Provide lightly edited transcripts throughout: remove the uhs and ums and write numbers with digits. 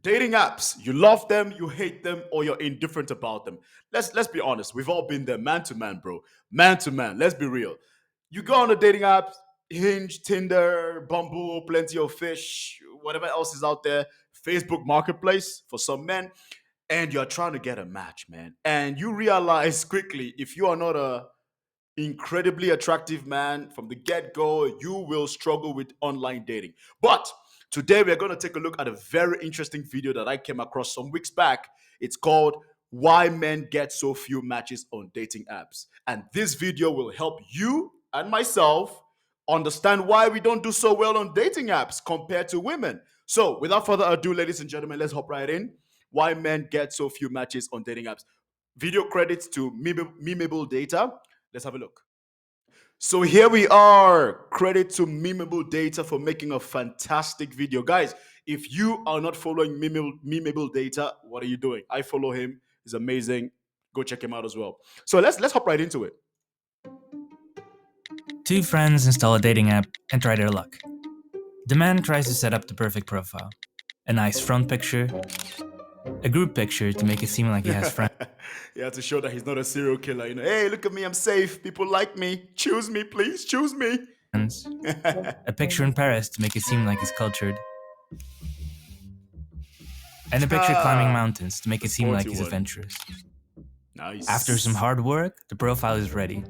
Dating apps, you love them, you hate them, or you're indifferent about them. Let's be honest. We've all been there, man to man, bro. Man to man. Let's be real. You go on the dating apps, Hinge, Tinder, Bumble, plenty of fish, whatever else is out there, Facebook Marketplace for some men, and you're trying to get a match, man. And you realize quickly if you are not a incredibly attractive man from the get go, you will struggle with online dating. But today we're going to take a look at a very interesting video that I came across some weeks back. It's called Why Men Get So Few Matches on Dating Apps. And this video will help you and myself understand why we don't do so well on dating apps compared to women. So, without further ado, ladies and gentlemen, let's hop right in. Why men get so few matches on dating apps. Video credits to memeable data. Let's have a look. So here we are. Credit to Memeable Data for making a fantastic video. Guys, if you are not following Memeable Data, what are you doing? I follow him. He's amazing. Go check him out as well. So let's hop right into it. Two friends install a dating app and try their luck. The man tries to set up the perfect profile. A nice front picture, a group picture to make it seem like he has friends, Yeah, to show that he's not a serial killer. Hey, look at me, I'm safe. People like me. Choose me, please. Choose me. a picture in Paris to make it seem like he's cultured, and a picture climbing mountains to make it seem like he's adventurous. Nice. After some hard work, the profile is ready.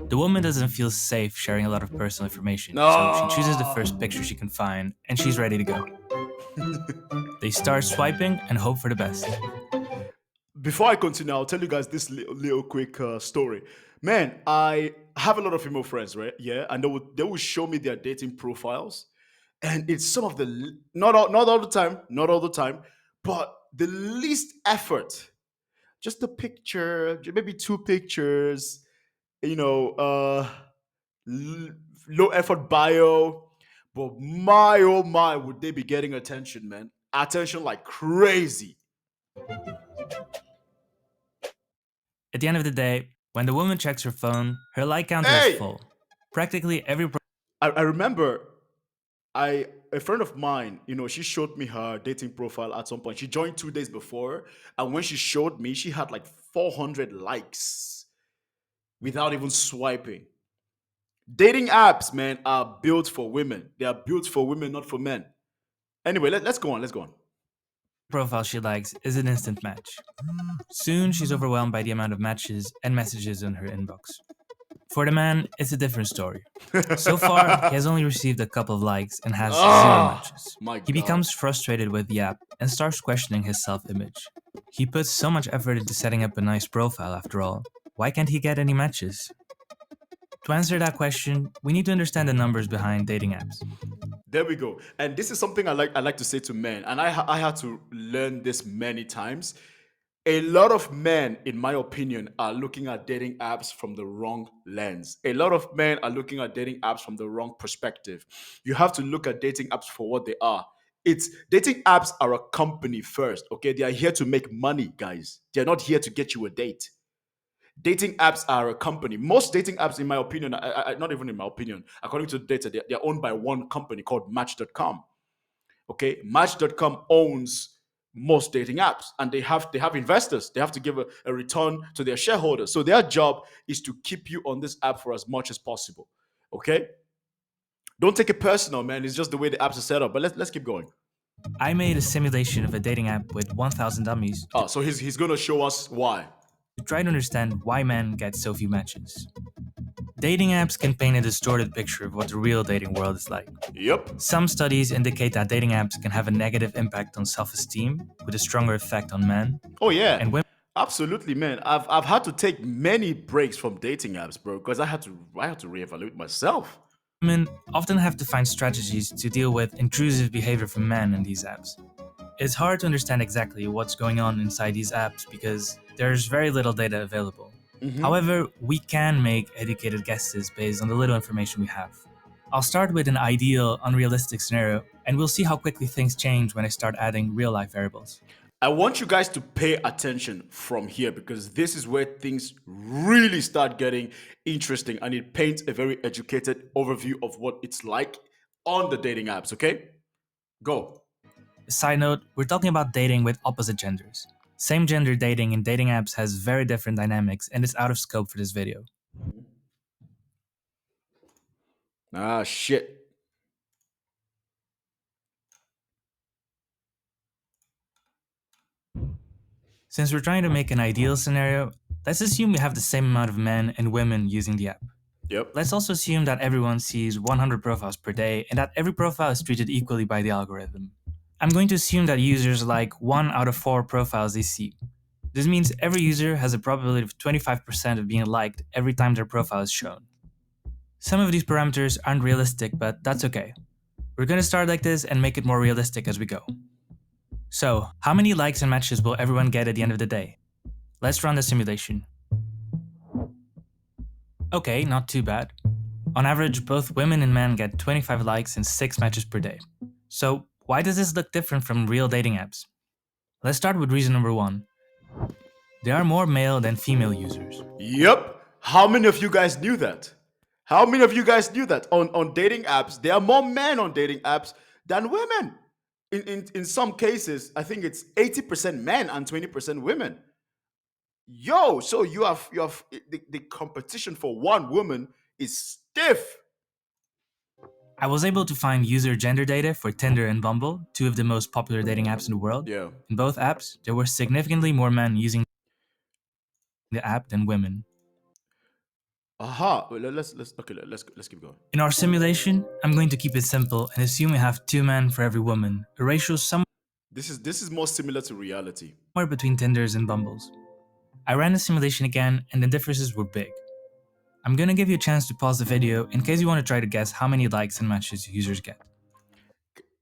The woman doesn't feel safe sharing a lot of personal information, so she chooses the first picture she can find, and she's ready to go. They start swiping and hope for the best. Before I continue, I'll tell you guys this little quick story. Man, I have a lot of female friends, right? Yeah, and they will show me their dating profiles, and it's some of the not all the time, not all the time, but the least effort. Just a picture, maybe two pictures. You know, l- low effort bio, but my oh my, would they be getting attention, man? Attention like crazy. At the end of the day, when the woman checks her phone, her like counter Hey, is full. Practically every I remember I a friend of mine, she showed me her dating profile at some point. She joined 2 days before, and when she showed me, she had like 400 likes without even swiping. Dating apps, man, are built for women. They are built for women, not for men. Anyway, let's go on. Let's go on. profile she likes is an instant match. Soon, she's overwhelmed by the amount of matches and messages in her inbox. For the man, it's a different story. So far, he has only received a couple of likes and has zero matches. My He God. becomes frustrated with the app and starts questioning his self-image. He puts so much effort into setting up a nice profile after all. Why can't he get any matches? To answer that question, we need to understand the numbers behind dating apps. There we go. And this is something I like to say to men, and I had to learn this many times. A lot of men, in my opinion, are looking at dating apps from the wrong lens. A lot of men are looking at dating apps from the wrong perspective. You have to look at dating apps for what they are. It's dating apps are a company first, okay? They are here to make money, guys. They're not here to get you a date. Dating apps are a company. Most dating apps, in my opinion, not even in my opinion, according to the data, they're owned by one company called Match.com. Okay, Match.com owns most dating apps, and they have investors. They have to give a return to their shareholders. So their job is to keep you on this app for as much as possible. Okay, don't take it personal, man. It's just the way the apps are set up. But let's keep going. I made a simulation of a dating app with 1,000 dummies Oh, so he's gonna show us why. to try to understand why men get so few matches. Dating apps can paint a distorted picture of what the real dating world is like. Yep. Some studies indicate that dating apps can have a negative impact on self-esteem, with a stronger effect on men Oh yeah. and women. Absolutely, man. I've had to take many breaks from dating apps, bro, because I had to reevaluate myself. Women often have to find strategies to deal with intrusive behavior from men in these apps. It's hard to understand exactly what's going on inside these apps because there's very little data available. However, we can make educated guesses based on the little information we have. I'll start with an ideal, unrealistic scenario, and we'll see how quickly things change when I start adding real-life variables. I want you guys to pay attention from here because this is where things really start getting interesting and it paints a very educated overview of what it's like on the dating apps, okay? Go. Side note, we're talking about dating with opposite genders. Same gender dating in dating apps has very different dynamics and it's out of scope for this video. Ah, shit. Since we're trying to make an ideal scenario, let's assume we have the same amount of men and women using the app. Yep. Let's also assume that everyone sees 100 profiles per day and that every profile is treated equally by the algorithm. I'm going to assume that users like 1 out of 4 profiles they see. This means every user has a probability of 25% of being liked every time their profile is shown. Some of these parameters aren't realistic, but that's okay. We're gonna start like this and make it more realistic as we go. So, how many likes and matches will everyone get at the end of the day? Let's run the simulation. Okay, not too bad. On average, both women and men get 25 likes and 6 matches per day. So, why does this look different from real dating apps? Let's start with reason number 1. There are more male than female users. Yep. How many of you guys knew that? How many of you guys knew that on dating apps, there are more men on dating apps than women? In some cases, I think it's 80% men and 20% women. Yo, so you have the competition for one woman is stiff. I was able to find user gender data for Tinder and Bumble, two of the most popular dating apps in the world. Yeah. In both apps, there were significantly more men using the app than women. Aha. Well, let's okay. Let's keep going. In our simulation, I'm going to keep it simple and assume we have 2 men for every woman, a ratio somewhere This is more similar to reality. between Tinders and Bumbles. I ran the simulation again and the differences were big. I'm gonna give you a chance to pause the video in case you want to try to guess how many likes and matches users get.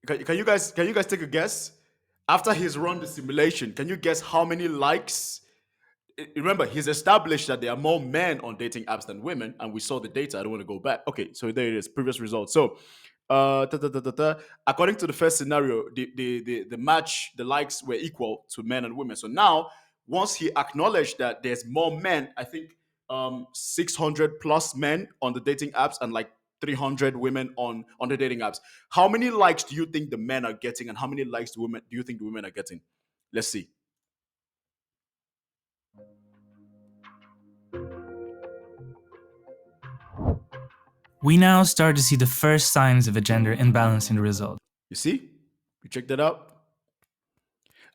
Can you guys take a guess? After he's run the simulation, can you guess how many likes? Remember, he's established that there are more men on dating apps than women, and we saw the data. I don't want to go back. Okay, so there it is. Previous results. So, according to the first scenario, the match, the likes were equal to men and women. So now, once he acknowledged that there's more men, I think 600 plus men on the dating apps and like 300 women on the dating apps. How many likes do you think the men are getting, and how many likes do you think the women are getting? Let's see. We now start to see the first signs of a gender imbalance in the result. You see? You check that out.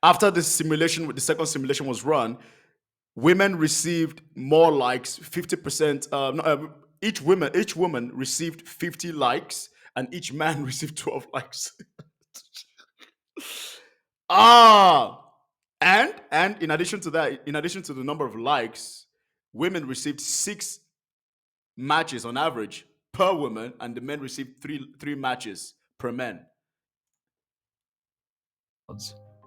After the simulation, the second simulation was run, women received more likes, 50%. No, each woman received 50 likes, and each man received 12 likes. Ah, and in addition to that, in addition to the number of likes, women received 6 matches on average per woman, and the men received three matches per man.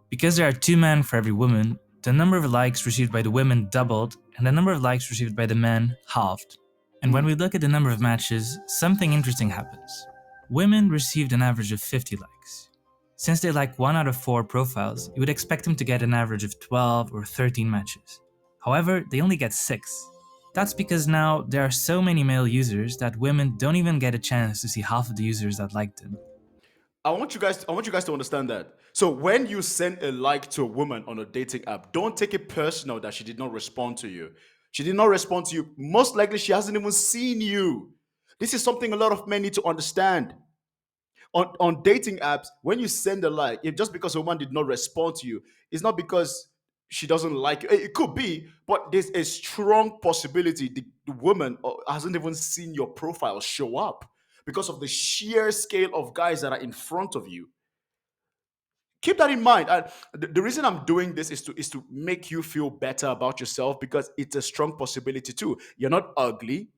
Because there are 2 men for every woman, the number of likes received by the women doubled and the number of likes received by the men halved. And when we look at the number of matches, something interesting happens. Women received an average of 50 likes. Since they like 1 out of 4 profiles, you would expect them to get an average of 12 or 13 matches. However, they only get 6. That's because now there are so many male users that women don't even get a chance to see half of the users that liked them. I want you guys to understand that. So when you send a like to a woman on a dating app, don't take it personal that she did not respond to you. She did not respond to you. Most likely she hasn't even seen you. This is something a lot of men need to understand. On dating apps, when you send a like, if just because a woman did not respond to you, it's not because she doesn't like you. It could be, but there's a strong possibility the woman hasn't even seen your profile show up because of the sheer scale of guys that are in front of you. Keep that in mind. And the reason I'm doing this is to make you feel better about yourself, because it's a strong possibility too. You're not ugly.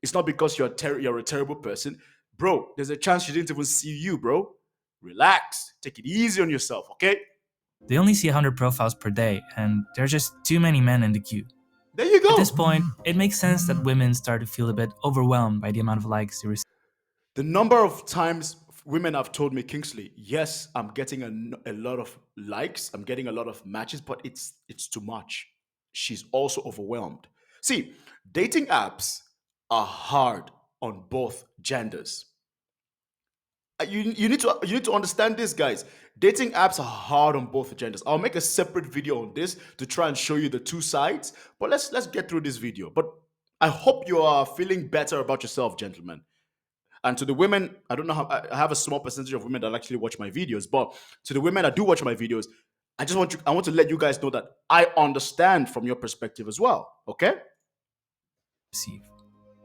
It's not because you're a terrible person, bro. There's a chance she didn't even see you, bro. Relax. Take it easy on yourself, okay? They only see 100 profiles per day, and there are just too many men in the queue. There you At this go. point, it makes sense that women start to feel a bit overwhelmed by the amount of likes they receive. The number of times women have told me, Kingsley, yes, I'm getting a lot of likes, I'm getting a lot of matches, but it's too much. She's also overwhelmed. See, dating apps are hard on both genders. You need to understand this, guys. Dating apps are hard on both genders. I'll make a separate video on this to try and show you the two sides. But let's get through this video. But I hope you are feeling better about yourself, gentlemen. And to the women, I don't know how I have a small percentage of women that actually watch my videos, but to the women that do watch my videos, I want to let you guys know that I understand from your perspective as well. Okay? receive.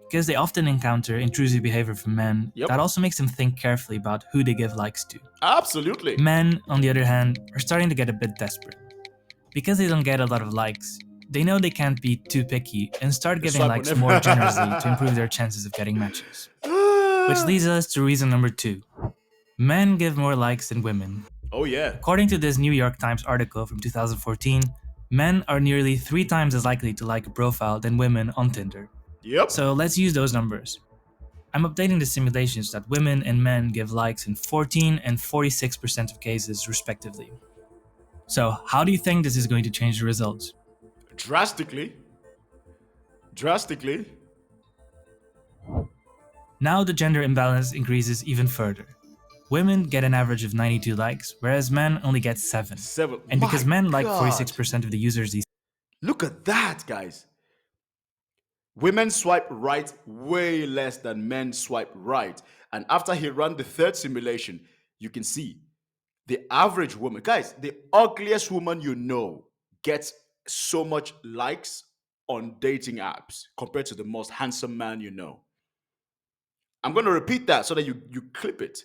Because they often encounter intrusive behavior from men, Yep. that also makes them think carefully about who they give likes to. Absolutely. Men, on the other hand, are starting to get a bit desperate. Because they don't get a lot of likes, they know they can't be too picky and start giving Swipe on likes every- more generously to improve their chances of getting matches. Which leads us to reason number 2. Men give more likes than women. Oh yeah. According to this New York Times article from 2014, men are nearly 3 times as likely to like a profile than women on Tinder. Yep. So let's use those numbers. I'm updating the simulations that women and men give likes in 14 and 46% of cases, respectively. So, how do you think this is going to change the results? Drastically. Drastically. Now the gender imbalance increases even further. Women get an average of 92 likes, whereas men only get 7. 7. And because My men like God. 46% of the users these Look at that, guys. Women swipe right way less than men swipe right. And after he ran the third simulation, you can see the average woman, guys, the ugliest woman you know gets so much likes on dating apps compared to the most handsome man you know. I'm going to repeat that so that you clip it.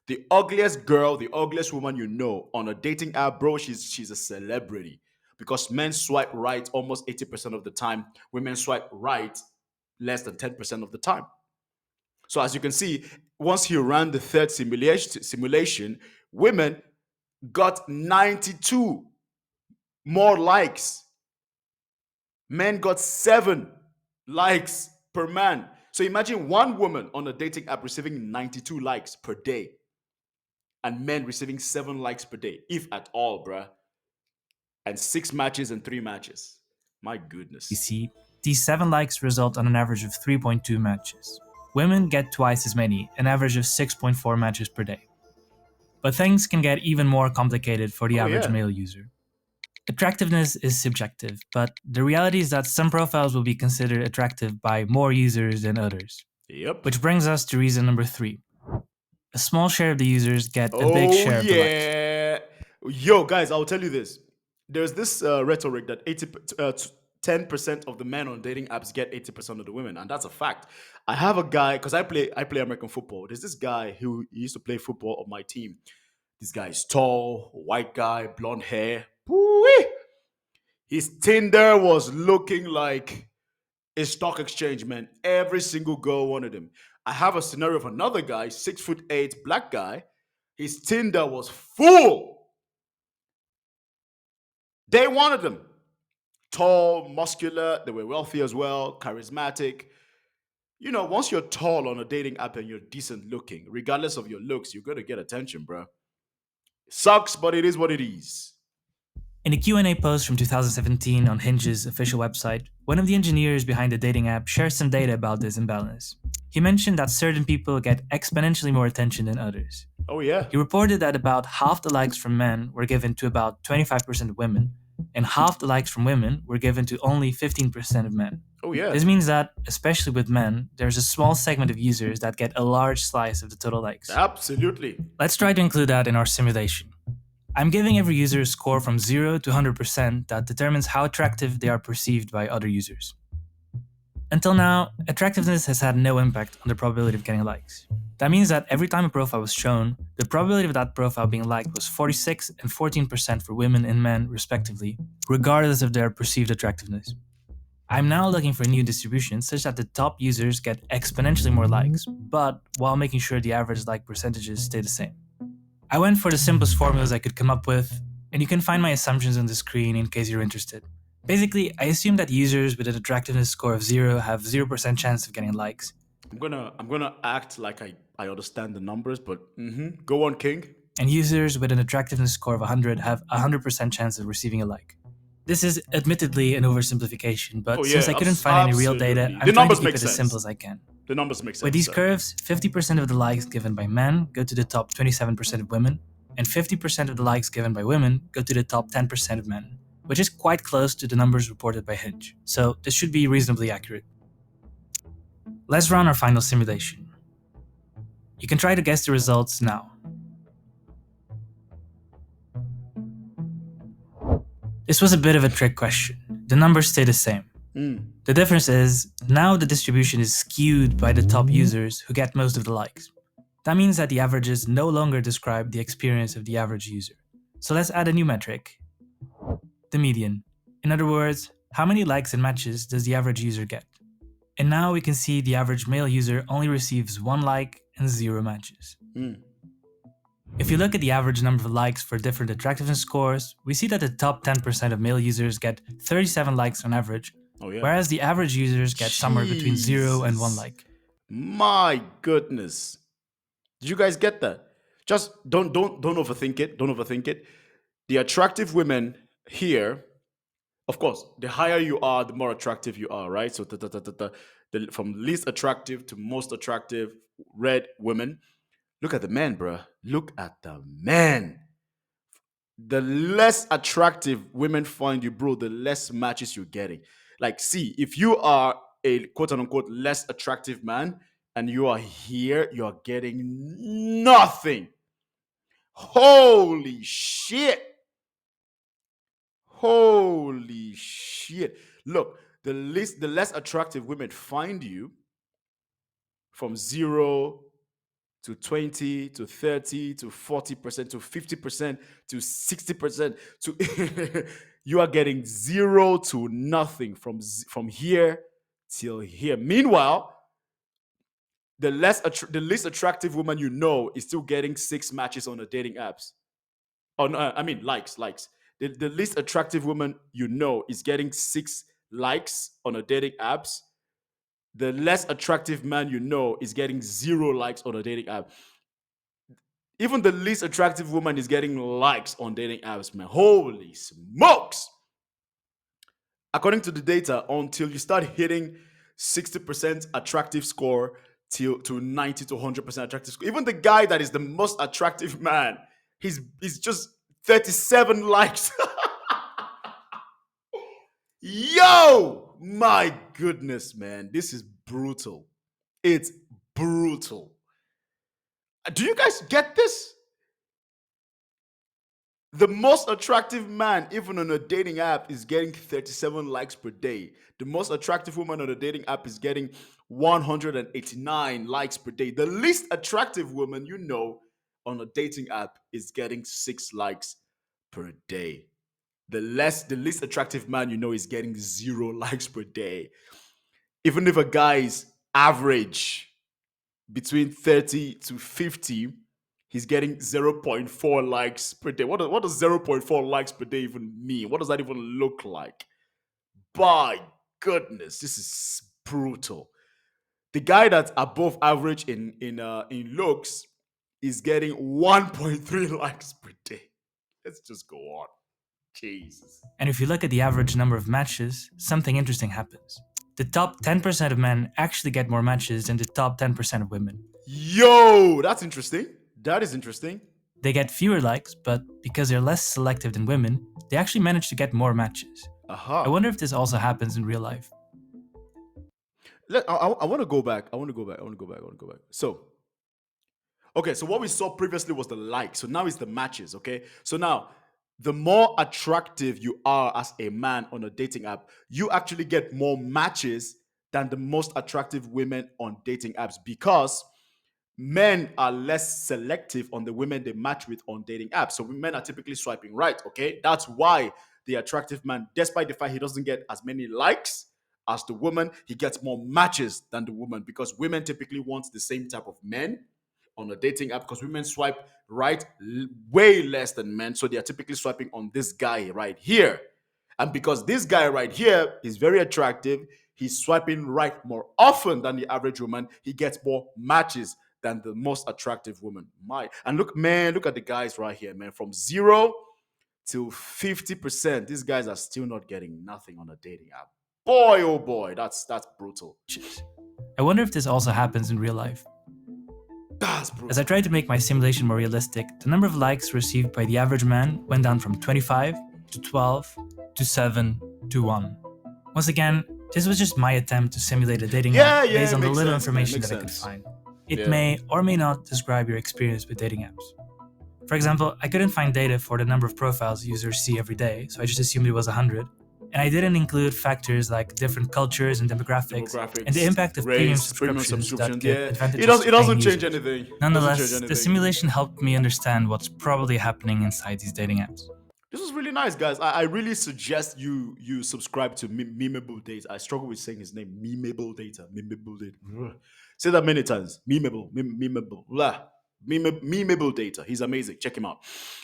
The ugliest girl, the ugliest woman you know on a dating app, bro, she's a celebrity because men swipe right almost 80% of the time. Women swipe right less than 10% of the time. So as you can see, once he ran the third simulation, women got 92 more likes. Men got 7 likes per man. So imagine one woman on a dating app receiving 92 likes per day and men receiving 7 likes per day, if at all, bruh. And 6 matches and 3 matches. My goodness. see, these 7 likes result on an average of 3.2 matches. Women get twice as many, an average of 6.4 matches per day. But things can get even more complicated for the average male user. Attractiveness is subjective, but the reality is that some profiles will be considered attractive by more users than others. Yep. Which brings us to reason number 3. A small share of the users get a big share of the likes. Yeah. Yo, guys, I'll tell you this. There's this rhetoric that 10% of the men on dating apps get 80% of the women, and that's a fact. I have a guy because I play American football. There's this guy who used to play football on my team. This guy is tall, white guy, blonde hair. Woo-wee. His Tinder was looking like a stock exchange, man. Every single girl wanted him. I have a scenario of another guy, 6'8", black guy. His Tinder was full. They wanted him. Tall, muscular, they were wealthy as well, charismatic. You know, once you're tall on a dating app and you're decent looking, regardless of your looks, you're going to get attention, bro. Sucks, but it is what it is. In a Q&A post from 2017 on Hinge's official website, one of the engineers behind the dating app shared some data about this imbalance. He mentioned that certain people get exponentially more attention than others. Oh, yeah. He reported that about half the likes from men were given to about 25% of women, and half the likes from women were given to only 15% of men. Oh, yeah. This means that, especially with men, there's a small segment of users that get a large slice of the total likes. Absolutely. Let's try to include that in our simulation. I'm giving every user a score from 0 to 100% that determines how attractive they are perceived by other users. Until now, attractiveness has had no impact on the probability of getting likes. That means that every time a profile was shown, the probability of that profile being liked was 46 and 14% for women and men, respectively, regardless of their perceived attractiveness. I'm now looking for a new distribution such that the top users get exponentially more likes, but while making sure the average like percentages stay the same. I went for the simplest formulas I could come up with, and you can find my assumptions on the screen in case you're interested. Basically, I assume that users with an attractiveness score of 0 have 0% chance of getting likes. I'm gonna act like I understand the numbers, but go on, King. And users with an attractiveness score of 100 have a 100% chance of receiving a like. This is admittedly an oversimplification, but since I couldn't find any real data, I'm trying to keep it as simple as I can. The numbers make sense. With these curves, 50% of the likes given by men go to the top 27% of women, and 50% of the likes given by women go to the top 10% of men, which is quite close to the numbers reported by Hinge. So this should be reasonably accurate. Let's run our final simulation. You can try to guess the results now. This was a bit of a trick question. The numbers stay the same. The difference is, now the distribution is skewed by the top users who get most of the likes. That means that the averages no longer describe the experience of the average user. So let's add a new metric, the median. In other words, how many likes and matches does the average user get? And now we can see the average male user only receives 1 like and 0 matches. If you look at the average number of likes for different attractiveness scores, we see that the top 10% of male users get 37 likes on average, Oh yeah. whereas the average users get somewhere between 0 and 1 Jesus. like. My goodness. Did you guys get that? Just don't overthink it. Don't overthink it. The attractive women here, of course, the higher you are, the more attractive you are, right? So from least attractive to most attractive red women. Look at the men, bruh. Look at the men. The less attractive women find you, bro, the less matches you're getting. Like, see, if you are a quote unquote less attractive man and you are here, you're getting nothing. Holy shit. Holy shit. Look, the less attractive women find you from 0 to 20 to 30 to 40% to 50% to 60% to you are getting 0 to nothing from here till here. Meanwhile, the least attractive woman you know is still getting 6 matches on the dating apps. Oh no, I mean likes. The least attractive woman you know is getting 6 likes on a dating apps. The less attractive man you know is getting 0 likes on a dating app. Even the least attractive woman is getting likes on dating apps, man. Holy smokes! According to the data, until you start hitting 60% attractive score to 90 to 100% attractive score, even the guy that is the most attractive man, he's just 37 likes. Yo, my goodness, man, this is brutal. It's brutal. Do you guys get this? The most attractive man, even on a dating app, is getting 37 likes per day. The most attractive woman on a dating app is getting 189 likes per day. The least attractive woman you know on a dating app is getting 6 likes per day. The least attractive man you know is getting 0 likes per day. Even if a guy is average between 30 to 50, he's getting zero point 0.4 likes per day. What does zero point 0.4 likes per day even mean? What does that even look like? By goodness, this is brutal. The guy that's above average in looks is getting 1.3 likes per day. Let's just go on. Jesus. And if you look at the average number of matches, something interesting happens. The top 10% of men actually get more matches than the top 10% of women. Yo, that's interesting. That is interesting. They get fewer likes, but because they're less selective than women, they actually manage to get more matches. I wonder if this also happens in real life. I want to go back. I want to go back. I want to go back. I want to go back. So, okay, so what we saw previously was the like. So now it's the matches, okay? So now, the more attractive you are as a man on a dating app, you actually get more matches than the most attractive women on dating apps because men are less selective on the women they match with on dating apps. So men are typically swiping right, okay? That's why the attractive man, despite the fact he doesn't get as many likes as the woman, he gets more matches than the woman because women typically want the same type of men on a dating app because women swipe right way less than men. So they are typically swiping on this guy right here. And because this guy right here is very attractive, he's swiping right more often than the average woman. He gets more matches than the most attractive woman. And look, man, look at the guys right here, man. From 0 to 50%, these guys are still not getting nothing on a dating app. Boy, oh boy, that's brutal. I wonder if this also happens in real life. That's As I brutal. tried to make my simulation more realistic, the number of likes received by the average man went down from 25 to 12 to 7 to 1. Once again, this was just my attempt to simulate a dating app Yeah, based it on the makes little sense, man. information Makes that I could sense. find. It Yeah. may or may not describe your experience with dating apps. For example, I couldn't find data for the number of profiles users see every day, so I just assumed it was 100. And I didn't include factors like different cultures and demographics, and the Demographics, impact of premium race, premium subscriptions that subscriptions. give Yeah, advantages to it paying doesn't change users. anything. Doesn't change Nonetheless, the anything. simulation helped me understand what's probably happening inside these dating apps. This was really nice, guys. I really suggest you subscribe to Memeable Data. I struggle with saying his name. Memeable Data. Memeable Data. Ugh. Say that many times. Memeable. Blah. Memeable Data. He's amazing. Check him out.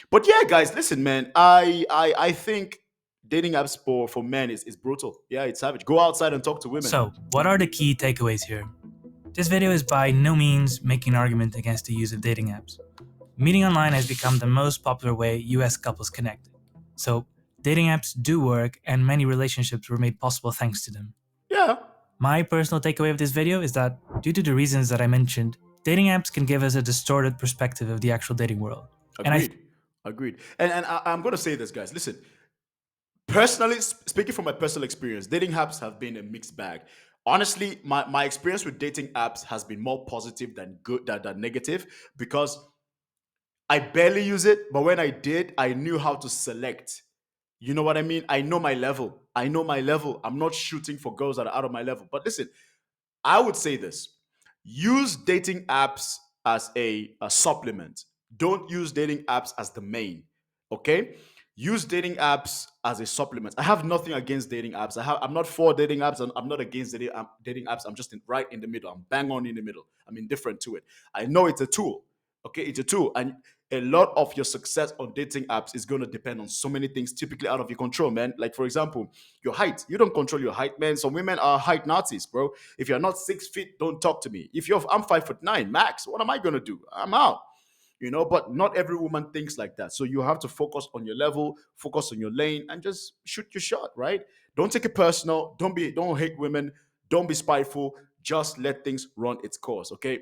But yeah, guys, listen, man. I think dating apps for men is brutal. Yeah, it's savage. Go outside and talk to women. So, what are the key takeaways here? This video is by no means making an argument against the use of dating apps. Meeting online has become the most popular way US couples connect. So, dating apps do work, and many relationships were made possible thanks to them. Yeah. My personal takeaway of this video is that, due to the reasons that I mentioned, dating apps can give us a distorted perspective of the actual dating world. And I Agreed. Agreed. And I'm gonna say this, guys. Listen, personally, speaking from my personal experience, dating apps have been a mixed bag. Honestly, my experience with dating apps has been more positive than good than negative because I barely use it, but when I did, I knew how to select. You know what I mean? I know my level. I know my level. I'm not shooting for girls that are out of my level. But listen, I would say this: use dating apps as a supplement. Don't use dating apps as the main. Okay? Use dating apps as a supplement. I have nothing against dating apps. I'm not for dating apps and I'm not against dating apps. I'm just right in the middle. I'm bang on in the middle. I'm indifferent to it. I know it's a tool. Okay, it's a tool. And a lot of your success on dating apps is going to depend on so many things typically out of your control, man. Like, for example, your height. You don't control your height, man. Some women are height Nazis, bro. If you're not 6 feet, don't talk to me. I'm 5'9" max, what am I gonna do? I'm out. But not every woman thinks like that. So you have to focus on your level, focus on your lane, and just shoot your shot, right? Don't take it personal. Don't hate women. Don't be spiteful. Just let things run its course, okay?